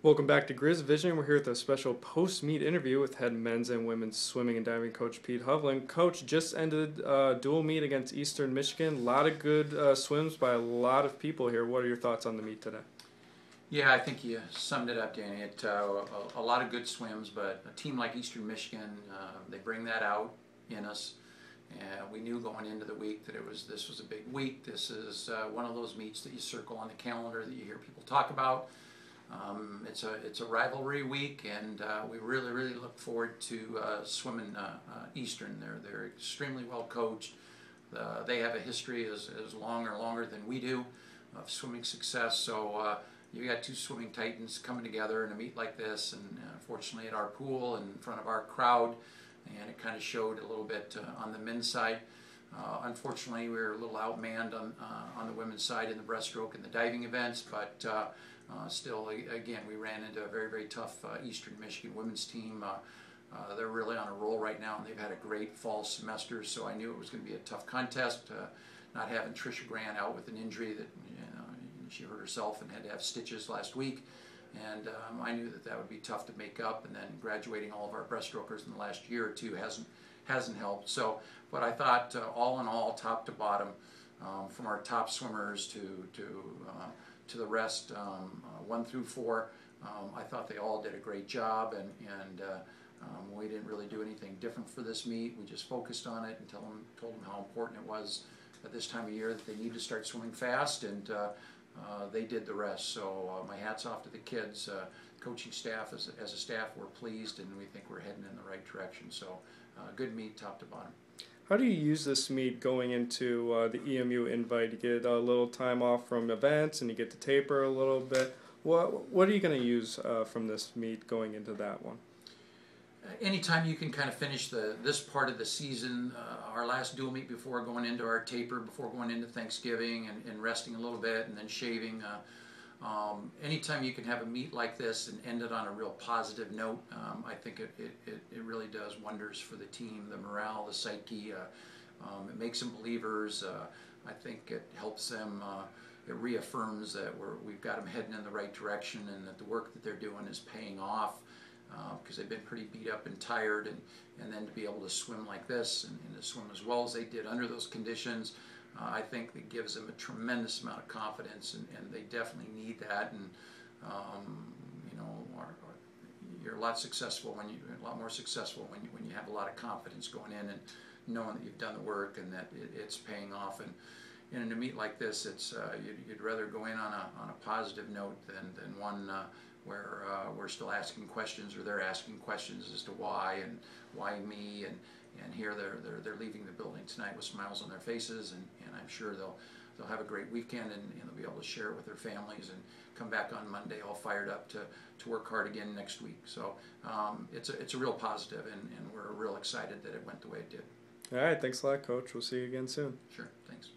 Welcome back to Grizz Vision. We're here with a special post-meet interview with head men's and women's swimming and diving coach Pete Hovland. Coach, just ended dual meet against Eastern Michigan. A lot of good swims by a lot of people here. What are your thoughts on the meet today? Yeah, I think you summed it up, Danny. A lot of good swims, but a team like Eastern Michigan, they bring that out in us. And we knew going into the week that this was a big week. This is one of those meets that you circle on the calendar that you hear people talk about. It's a rivalry week, and we really look forward to swimming Eastern. They're extremely well coached. They have a history as long or longer than we do of swimming success. So you got two swimming titans coming together in a meet like this, and fortunately at our pool and in front of our crowd, and it kind of showed a little bit on the men's side. Unfortunately, we were a little outmanned on the women's side in the breaststroke and the diving events, but still, again, we ran into a very tough Eastern Michigan women's team. They're really on a roll right now, and they've had a great fall semester, so I knew it was going to be a tough contest. Not having Trisha Grant out with an injury that she hurt herself and had to have stitches last week, and I knew that would be tough to make up, and then graduating all of our breaststrokers in the last year or two hasn't helped. So, but I thought all in all, top to bottom, from our top swimmers to the rest, 1 through 4, I thought they all did a great job, and we didn't really do anything different for this meet. We just focused on it and told them how important it was at this time of year that they need to start swimming fast, and they did the rest. So my hat's off to the kids. Coaching staff, as a staff, we're pleased, and we think we're heading in the right direction. So good meet, top to bottom. How do you use this meet going into the EMU invite? You get a little time off from events, and you get to taper a little bit. What are you going to use from this meet going into that one? Anytime you can kind of finish this part of the season, our last dual meet before going into our taper, before going into Thanksgiving and resting a little bit and then shaving. Anytime you can have a meet like this and end it on a real positive note, I think it really does wonders for the team, the morale, the psyche. It makes them believers. I think it helps them. It reaffirms that we've got them heading in the right direction, and that the work that they're doing is paying off. Because they've been pretty beat up and tired, and then to be able to swim like this and to swim as well as they did under those conditions, I think it gives them a tremendous amount of confidence, and they definitely need that. And you're a lot more successful when you have a lot of confidence going in and knowing that you've done the work and that it's paying off. And in a meet like this, it's you'd rather go in on a positive note than one where we're still asking questions, or they're asking questions as to why and why me, and here they're leaving the building tonight with smiles on their faces, and I'm sure they'll have a great weekend, and they'll be able to share it with their families and come back on Monday all fired up to work hard again next week. So it's a real positive, and we're real excited that it went the way it did. All right, thanks a lot, Coach. We'll see you again soon. Sure, thanks.